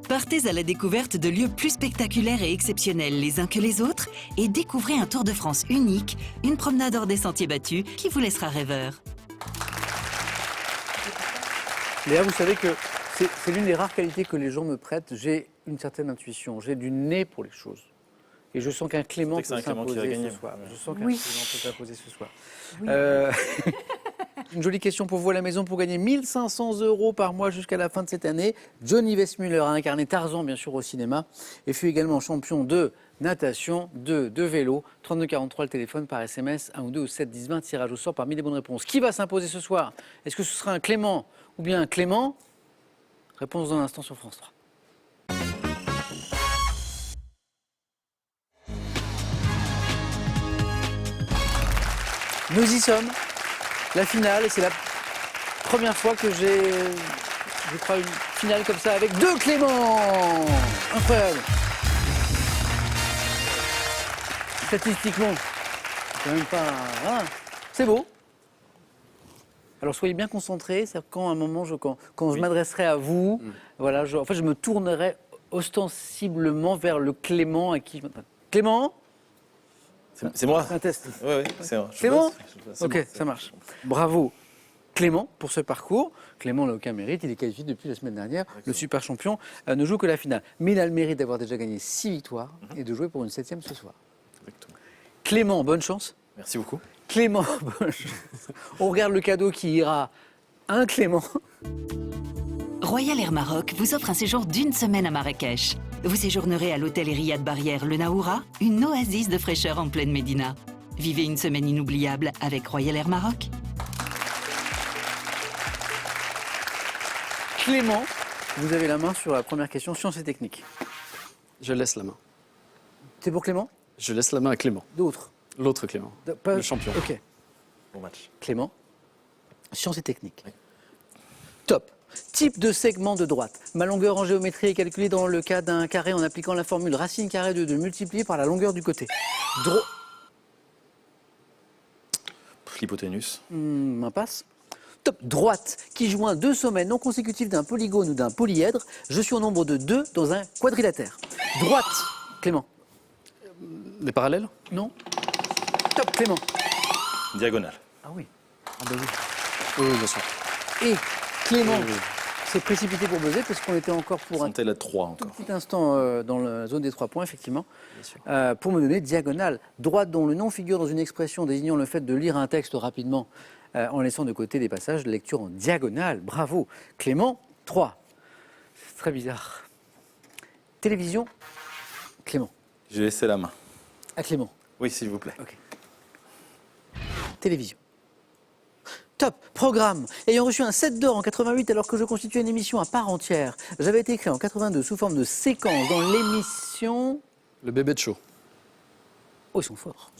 Partez à la découverte de lieux plus spectaculaires et exceptionnels les uns que les autres et découvrez un Tour de France unique, une promenade hors des sentiers battus qui vous laissera rêveur. Léa, vous savez que c'est l'une des rares qualités que les gens me prêtent. J'ai une certaine intuition, j'ai du nez pour les choses. Et je sens qu'un Clément C'est peut un Clément qui va s'imposer gagner. ce soir. Ouais. Je sens qu'un Oui. Clément peut s'imposer ce soir. Oui. Une jolie question pour vous à la maison pour gagner 1 500 € par mois jusqu'à la fin de cette année. Johnny Weissmuller a incarné Tarzan, bien sûr, au cinéma et fut également champion de natation, de vélo. 3243 le téléphone par SMS, 1 ou 2 ou 7 10 20, tirage au sort parmi les bonnes réponses. Qui va s'imposer ce soir? Est-ce que ce sera un Clément ou bien un Clément? Réponse dans un instant sur France 3. Nous y sommes, la finale, et c'est la première fois que j'ai, je crois, une finale comme ça avec 2 Clément. Incroyable. Statistiquement, c'est quand même pas... Voilà. C'est beau. Alors soyez bien concentrés, c'est quand à un moment, quand je m'adresserai à vous, voilà, en fait, je me tournerai ostensiblement vers le Clément à qui je m'adresse. Clément, C'est moi. c'est un test. Oui, c'est moi. C'est bon C'est Ok, bon, ça marche. Bravo Clément pour ce parcours. Clément n'a aucun mérite, il est qualifié depuis la semaine dernière. Le super champion ne joue que la finale. Mais il a le mérite d'avoir déjà gagné 6 victoires et de jouer pour une 7e ce soir. Exactement. Clément, bonne chance. Merci beaucoup. Clément, bonne chance. On regarde le cadeau qui ira à un Clément. Royal Air Maroc vous offre un séjour d'1 semaine à Marrakech. Vous séjournerez à l'hôtel Riyad Barrière Le Naoura, une oasis de fraîcheur en pleine Médina. Vivez une semaine inoubliable avec Royal Air Maroc. Clément, vous avez la main sur la première question, sciences et techniques. Je laisse la main. C'est pour Clément? Je laisse la main à Clément. D'autres? L'autre Clément. Le champion. Ok. Bon match. Clément, sciences et techniques. Top. Type de segment de droite. Ma longueur en géométrie est calculée dans le cas d'un carré en appliquant la formule racine carrée de 2 multipliée par la longueur du côté. L'hypoténuse. Impasse. Top. Droite qui joint 2 sommets non consécutifs d'un polygone ou d'un polyèdre. Je suis au nombre de 2 dans un quadrilatère. Droite. Clément. Des parallèles? Non. Top. Clément. Diagonale. Ah oui. Ah ben oui. Oui, bien sûr. Et Clément s'est précipité pour buzzer parce qu'on était encore pour un Sentez la 3 encore. petit instant dans la zone des 3 points, effectivement, Bien sûr. pour me donner diagonale. Droite dont le nom figure dans une expression désignant le fait de lire un texte rapidement en laissant de côté des passages de lecture en diagonale. Bravo. Clément, 3. C'est très bizarre. Télévision, Clément. J'ai laissé la main. À Clément. Oui, s'il vous plaît. Télévision. Top. Programme. Ayant reçu un 7 d'or en 88 alors que je constituais une émission à part entière, j'avais été créé en 82 sous forme de séquence dans l'émission... Le bébé de show. Oh, ils sont forts.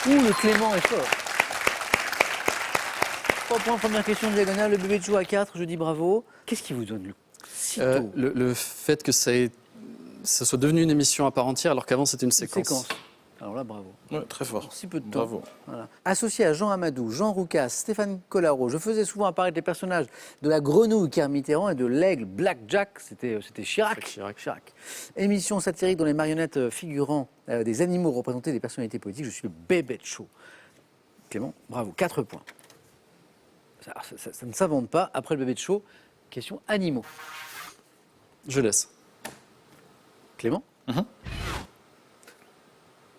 Ouh, le Clément est fort. 3 points, première question diagonale, le bébé de joue à 4, je dis bravo. Qu'est-ce qui vous donne le sitôt Le fait que ça soit devenu une émission à part entière alors qu'avant c'était une séquence. Alors là, bravo. Ouais, très fort. Si peu de temps. Bravo. Voilà. Associé à Jean Amadou, Jean Roucas, Stéphane Collaro, je faisais souvent apparaître les personnages de la grenouille Kerr Mitterrand et de l'aigle Black Jack, c'était Chirac. Émission satirique dont les marionnettes figurant des animaux représentaient des personnalités politiques, je suis le bébé de show. Clément, bravo, 4 points. Ça ne s'invente pas. Après le bébé de show, question animaux. Je laisse. Clément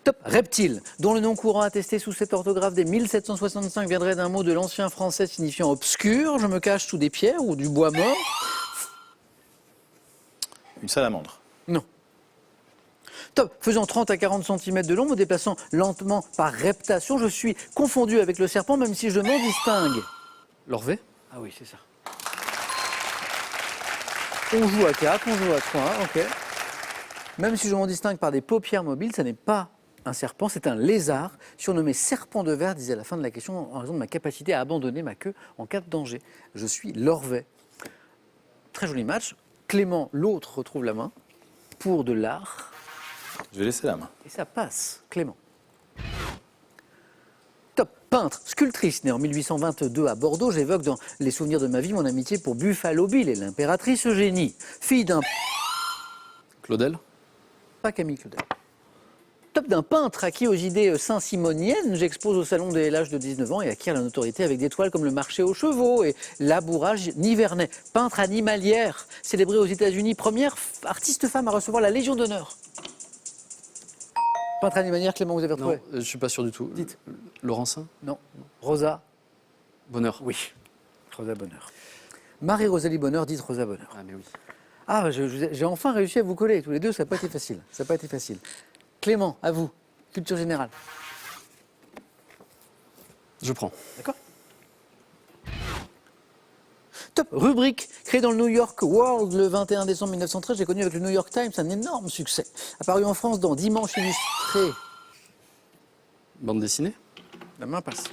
Top. Reptile, dont le nom courant attesté sous cette orthographe dès 1765 viendrait d'un mot de l'ancien français signifiant obscur. Je me cache sous des pierres ou du bois mort. Une salamandre. Non. Top. Faisant 30 à 40 cm de long, me déplaçant lentement par reptation, je suis confondu avec le serpent même si je m'en distingue. L'Orvet? Ah oui, c'est ça. On joue à 4, on joue à 3, ok. Même si je m'en distingue par des paupières mobiles, ça n'est pas un serpent, c'est un lézard, surnommé serpent de verre, disait à la fin de la question, en raison de ma capacité à abandonner ma queue en cas de danger. Je suis l'Orvet. Très joli match. Clément, l'autre, retrouve la main pour de l'art. Je vais laisser la main. Et ça passe. Clément. Top. Peintre, sculptrice, née en 1822 à Bordeaux, j'évoque dans les souvenirs de ma vie mon amitié pour Buffalo Bill et l'impératrice Eugénie. Fille d'un... Claudel? Pas Camille Claudel. Top d'un peintre acquis aux idées saint-simoniennes, j'expose au salon dès l'âge de 19 ans et acquiert la notoriété avec des toiles comme le marché aux chevaux et l'abourage Nivernais. Peintre animalière, célébrée aux États-Unis, première artiste femme à recevoir la Légion d'honneur. Peintre animalière, Clément, vous avez retrouvé? Non, je ne suis pas sûr du tout. Dites. Laurencin? Non. Rosa? Bonheur. Oui. Rosa Bonheur. Marie-Rosalie Bonheur, dite Rosa Bonheur. Ah mais oui. Ah, j'ai enfin réussi à vous coller tous les deux, ça n'a pas été facile. Ça n'a pas été facile. Clément, à vous, culture générale. Je prends. D'accord. Top. Rubrique créée dans le New York World le 21 décembre 1913. J'ai connu avec le New York Times un énorme succès. Apparu en France dans Dimanche illustré. Bande dessinée? La main passe.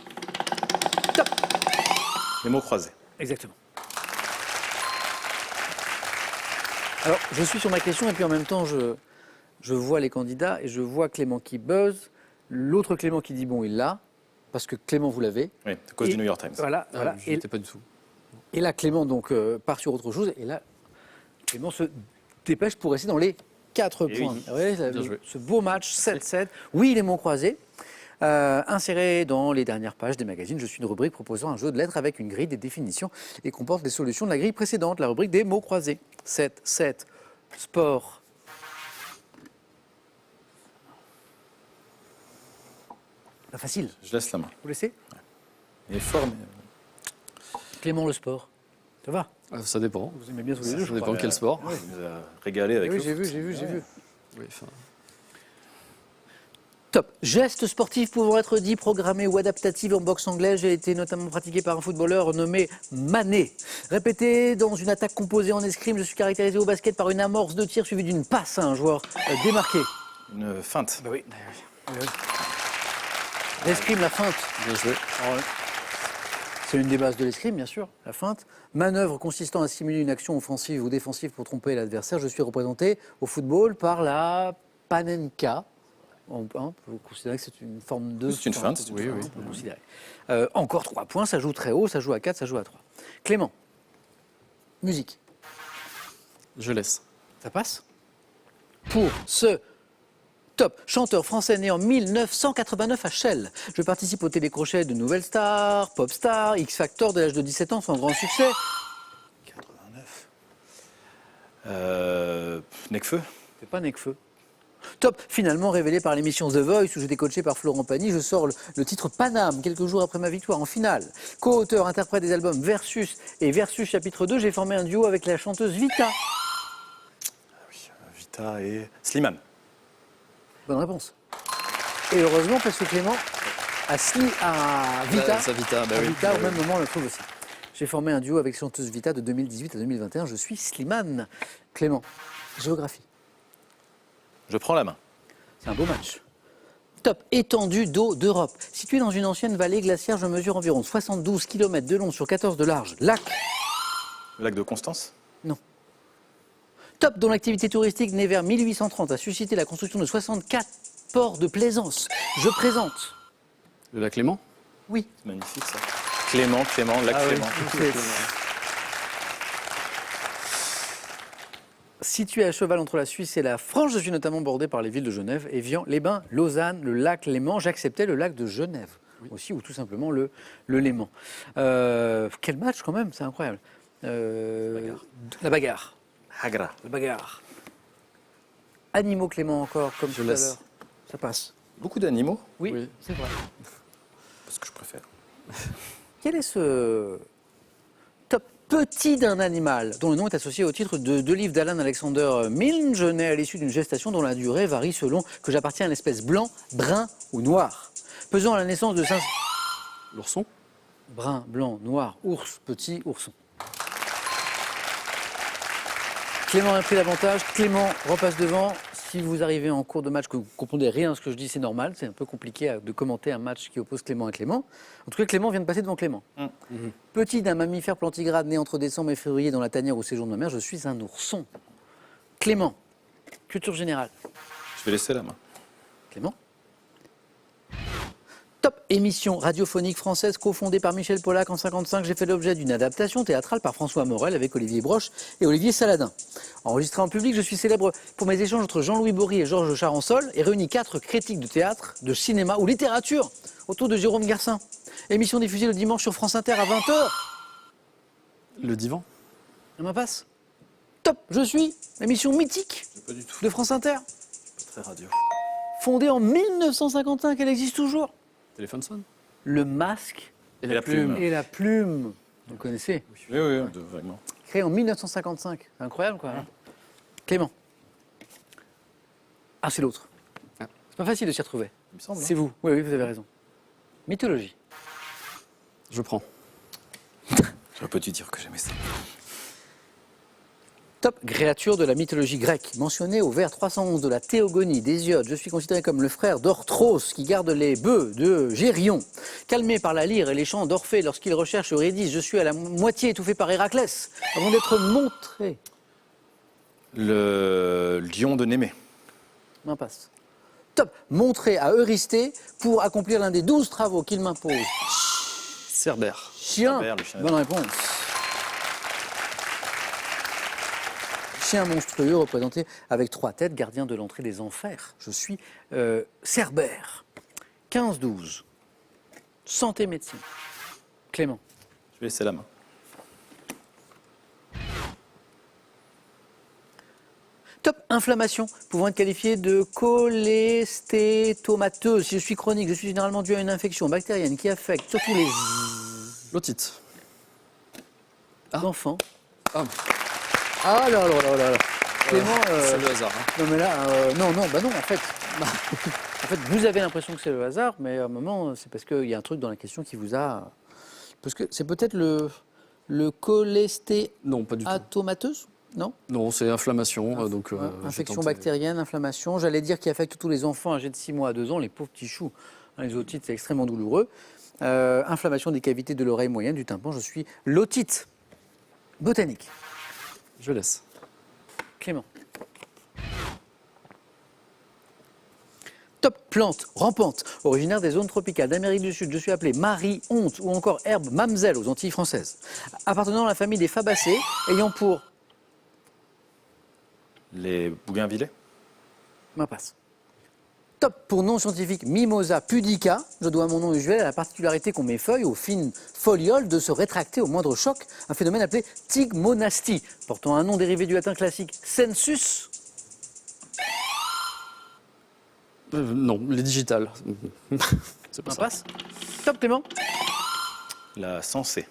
Les mots croisés. Exactement. Alors, je suis sur ma question et puis en même temps, je vois les candidats et je vois Clément qui buzz, l'autre Clément qui dit bon, il l'a, parce que Clément, vous l'avez. Oui, à cause Et du New York Times. Voilà, Ah, voilà. je n'étais pas du tout. Et là, Clément donc part sur autre chose et là, Clément se dépêche pour rester dans les 4 Et points. oui. Ah ouais, Bien joué. ce beau match 7-7. Oui, les mots croisés. Inséré dans les dernières pages des magazines, je suis une rubrique proposant un jeu de lettres avec une grille des définitions et comporte les solutions de la grille précédente, la rubrique des mots croisés. 7-7. Sport. Pas facile. Je laisse la main. Vous laissez? Il est fort, mais... Clément, le sport. Ça va? Ça dépend. Vous aimez bien tous les deux, Ça je dépend crois. quel sport. Il nous a régalé avec Oui, le j'ai foot. vu. Oui, enfin, Top. Gestes sportifs pouvant être dits, programmés ou adaptatifs en boxe anglaise. J'ai été notamment pratiqué par un footballeur nommé Mané. Répété dans une attaque composée en escrime, je suis caractérisé au basket par une amorce de tir suivie d'une passe à un joueur démarqué. Une feinte. Bah oui. L'escrime, la feinte. Bien joué. C'est une des bases de l'escrime, bien sûr, la feinte. Manœuvre consistant à simuler une action offensive ou défensive pour tromper l'adversaire. Je suis représenté au football par la panenka. On peut considérer que c'est une forme de... C'est une feinte, c'est une Oui, feinte. oui, on peut considérer. Encore 3 points, ça joue très haut, ça joue à 4, ça joue à 3. Clément, musique, Je laisse. ça passe? Pour ce top chanteur français né en 1989 à Chelles, je participe au télécrochet de Nouvelle Star, Pop Star, X Factor dès l'âge de 17 ans, sans grand succès. 89. Necfeu. C'est pas Necfeu. Top, finalement révélé par l'émission The Voice où j'étais coaché par Florent Pagny, je sors le titre Paname quelques jours après ma victoire en finale. Co-auteur, interprète des albums Versus et Versus chapitre 2, j'ai formé un duo avec la chanteuse Vita. Vita et Slimane. Bonne réponse. Et heureusement parce que Clément a Vita, Ça, Vita, bah à oui. Vita au même moment on le trouve aussi. J'ai formé un duo avec la chanteuse Vita de 2018 à 2021, je suis Slimane. Clément, géographie. Je prends la main. C'est un beau match. Top, étendue d'eau d'Europe. Située dans une ancienne vallée glaciaire, je mesure environ 72 km de long sur 14 de large. Lac. Le lac de Constance. Non. Top, dont l'activité touristique née vers 1830 a suscité la construction de 64 ports de plaisance. Je présente. Le lac Léman. Oui. C'est magnifique ça. Clément, lac Ah oui. Clément. Situé à cheval entre la Suisse et la France, je suis notamment bordé par les villes de Genève, Évian, Les Bains, Lausanne, le lac Léman. J'acceptais le lac de Genève aussi, ou tout simplement le Léman. Quel match quand même, c'est incroyable. La bagarre. Hagra. La bagarre. Animaux Clément encore, comme Je tout à laisse. l'heure. Ça passe. Beaucoup d'animaux. Oui, Oui. c'est vrai. Parce que je préfère. Quel est ce top petit d'un animal dont le nom est associé au titre de 2 livres d'Alan Alexander Milne, je nais à l'issue d'une gestation dont la durée varie selon que j'appartiens à l'espèce blanc, brun ou noir. Pesant à la naissance de 5... L'ourson. Brun, blanc, noir, ours, petit, ourson. Clément a pris l'avantage. Clément repasse devant. Si vous arrivez en cours de match que vous ne comprenez rien à ce que je dis, c'est normal. C'est un peu compliqué de commenter un match qui oppose Clément à Clément. En tout cas, Clément vient de passer devant Clément. Petit d'un mammifère plantigrade né entre décembre et février dans la tanière où séjourne ma mère, je suis un ourson. Clément, culture générale. Je vais laisser la main. Clément. Top émission radiophonique française cofondée par Michel Pollack en 1955. J'ai fait l'objet d'une adaptation théâtrale par François Morel avec Olivier Broche et Olivier Saladin. Enregistré en public, je suis célèbre pour mes échanges entre Jean-Louis Bory et Georges Charançol et réunis 4 critiques de théâtre, de cinéma ou littérature autour de Jérôme Garcin. Émission diffusée le dimanche sur France Inter à 20h. Le divan. Ça m'en Top, je suis émission mythique Pas du tout. de France Inter. Très radio. Fondée en 1955, elle existe toujours. Téléphone sonne. Le masque Et la plume. et la plume. Vous connaissez. Oui, oui, vaguement. Créé en 1955. C'est incroyable, quoi. Clément. Ah, c'est l'autre. C'est pas facile de s'y retrouver. Il me semble. C'est vous. Oui, oui, vous avez raison. Mythologie. Je prends. J'aurais pas dû dire que j'aimais ça. Top créature de la mythologie grecque, mentionné au vers 311 de la Théogonie d'Hésiode. Je suis considéré comme le frère d'Orthros qui garde les bœufs de Gérion. Calmé par la lyre et les chants d'Orphée lorsqu'il recherche Eurydice, je suis à la moitié étouffé par Héraclès avant d'être montré. Le lion de Némée. Impasse. Top, montré à Eurysthée pour accomplir l'un des 12 travaux qu'il m'impose. Cerbère. Chien. Cerbère, le chien. Bonne réponse. Chien monstrueux représenté avec 3 têtes, gardien de l'entrée des enfers. Je suis Cerbère. 15-12. Santé médecine. Clément. Je vais laisser la main. Top, inflammation, pouvant être qualifiée de cholestétomateuse. Si je suis chronique, je suis généralement dû à une infection bactérienne qui affecte surtout les L'otite. enfants. Ah. Ah là là là là là. Clément, C'est le hasard. Hein. non mais là, non, bah non, en fait. En fait, vous avez l'impression que c'est le hasard, mais à un moment, c'est parce qu'il y a un truc dans la question qui vous a... Parce que c'est peut-être le cholestéatomateuse, Non, pas du tout. non? Non, c'est inflammation. Ouais, j'ai infection tenté. bactérienne, inflammation. J'allais dire qui affecte tous les enfants âgés de 6 mois à 2 ans, les pauvres petits choux. Hein, les otites, c'est extrêmement douloureux. Inflammation des cavités de l'oreille moyenne, du tympan. Je suis l'otite. Botanique. Je laisse. Clément. Top plante rampante, originaire des zones tropicales d'Amérique du Sud. Je suis appelé Marie honte ou encore herbe mamselle aux Antilles françaises. Appartenant à la famille des fabacées, ayant pour... Les bougainvillets. Ma passe. Top pour nom scientifique Mimosa pudica. Je dois mon nom usuel à la particularité qu'ont mes feuilles aux fines folioles de se rétracter au moindre choc. Un phénomène appelé tigmonastie, portant un nom dérivé du latin classique sensus. Non, les digitales. C'est pas Ma ça. passe. Top Clément. La sensée.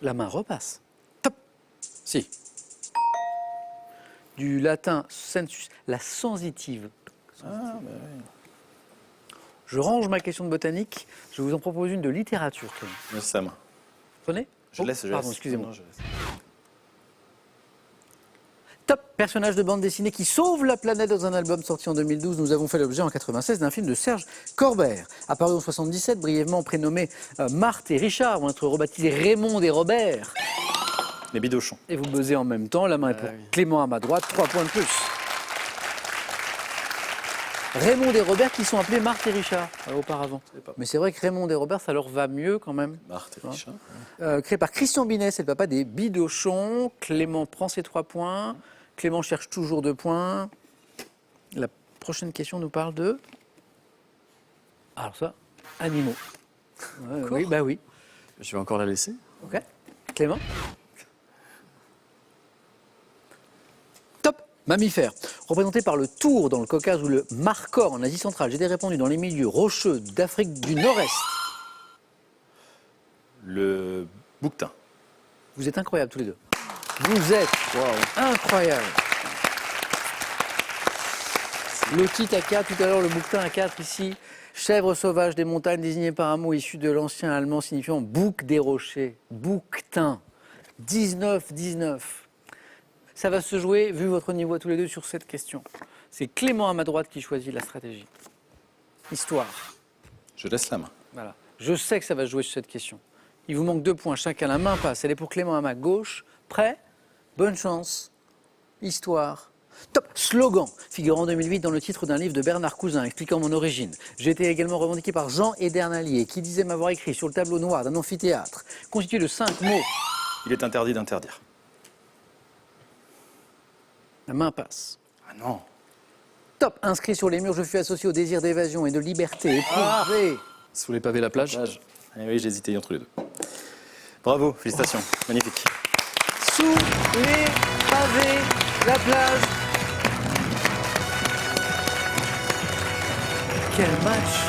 La main repasse. Top. Si. Du latin sensus, la sensitive. Je range ma question de botanique. Je vous en propose une de littérature, Clément. Laisse sa main. Prenez. Je laisse. Pardon, excusez-moi. Non, je laisse. Top personnage de bande dessinée qui sauve la planète dans un album sorti en 2012. Nous avons fait l'objet en 96 d'un film de Serge Corbert. Apparu en 77, brièvement prénommé Marthe et Richard, vont être rebaptisés Raymond et Robert. Les bidochons. Et vous buzzez en même temps. La main est pour Clément à ma droite, 3 points de plus. Raymond et Robert qui sont appelés Marthe et Richard auparavant. Mais c'est vrai que Raymond et Robert, ça leur va mieux quand même. Marthe et Richard. Créé par Christian Binet, c'est le papa des bidochons. Clément prend ses 3 points. Clément cherche toujours 2 points. La prochaine question nous parle de... Alors ça, animaux. Oui, bah oui. Je vais encore la laisser. Ok. Clément. Top. Mammifère. Représenté par le tour dans le Caucase ou le markhor en Asie centrale. J'ai des répondu dans les milieux rocheux d'Afrique du Nord-Est. Le bouquetin. Vous êtes incroyables tous les deux. Vous êtes incroyables. L'otite à 4, tout à l'heure le bouquetin à 4 ici. Chèvre sauvage des montagnes désigné par un mot issu de l'ancien allemand signifiant bouc des rochers. Bouquetin. 19-19. Ça va se jouer, vu votre niveau à tous les deux, sur cette question. C'est Clément à ma droite qui choisit la stratégie. Histoire. Je laisse la main. Voilà. Je sais que ça va se jouer sur cette question. Il vous manque 2 points chacun. La main passe. Elle est pour Clément à ma gauche. Prêt? Bonne chance. Histoire. Top. Slogan. Figurant en 2008 dans le titre d'un livre de Bernard Cousin expliquant mon origine. J'ai été également revendiqué par Jean Edernalier qui disait m'avoir écrit sur le tableau noir d'un amphithéâtre constitué de 5 mots. Il est interdit d'interdire. La main passe. Ah non. Top. Inscrit sur les murs, je fus associé au désir d'évasion et de liberté. Éprouvé. Sous les pavés, la plage. Eh oui, j'ai hésité entre les deux. Bravo, félicitations. Magnifique. Sous les pavés, la plage. Quel match!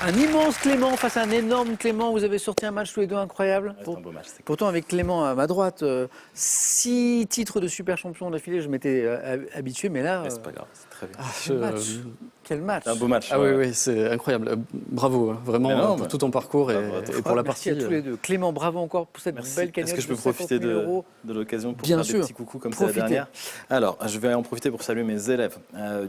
Un immense Clément face à un énorme Clément. Vous avez sorti un match tous les deux incroyable. C'est un beau match. C'est Pourtant, avec Clément à ma droite, 6 titres de super champion d'affilée, je m'étais habitué, mais là, Mais c'est pas grave, c'est très bien. quel match! Quel match! C'est un beau match. Ah ouais. oui, c'est incroyable. Bravo, hein, vraiment, Mais non, pour mais- tout ton parcours Bravo à et toi. pour la Merci partie. à tous les deux. Clément, bravo encore pour cette Merci. belle cagnotte. Est-ce que je peux de 50 profiter 000 euros. de l'occasion pour Bien faire sûr. des petits coucous comme Profitez. c'est la dernière? Alors, je vais en profiter pour saluer mes élèves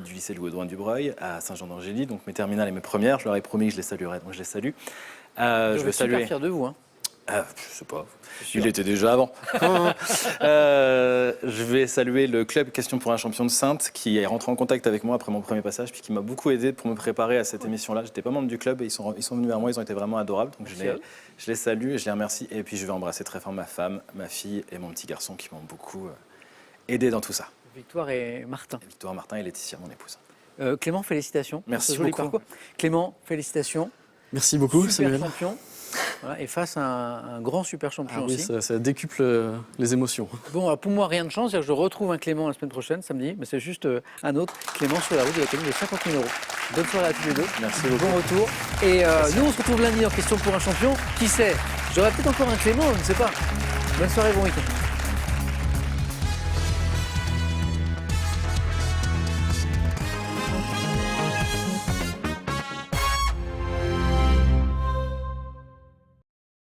du lycée Louis-Audouin-Dubreuil à Saint-Jean-d'Angély, donc mes terminales et mes premières. Je leur ai promis que je les saluerais, donc je les salue. Je vais suis super saluer. fier de vous. Hein. Je sais pas. Il était déjà avant. Je vais saluer le club Question pour un champion de Saintes qui est rentré en contact avec moi après mon premier passage puis qui m'a beaucoup aidé pour me préparer à cette émission-là. J'étais pas membre du club et ils sont venus vers moi, ils ont été vraiment adorables. Donc je les salue et je les remercie. Et puis je vais embrasser très fort ma femme, ma fille et mon petit garçon qui m'ont beaucoup aidé dans tout ça. Victoire et Martin. Victoire, Martin et Laetitia, mon épouse. Clément, félicitations. Merci pour ce joli beaucoup. parcours. Clément, félicitations. Merci beaucoup, Super Samuel. champion. Voilà, et face à un grand super champion Ah oui, aussi. ça décuple les émotions. Bon, alors, pour moi, rien de chance. C'est-à-dire que je retrouve un Clément la semaine prochaine, samedi, mais c'est juste un autre Clément sur la route de la commune de 50 000 euros. Bonne soirée à tous les deux. Merci beaucoup. Bon retour. Et nous, on se retrouve lundi en question pour un champion. Qui sait? J'aurai peut-être encore un Clément, je ne sais pas. Bonne soirée, bon week-end.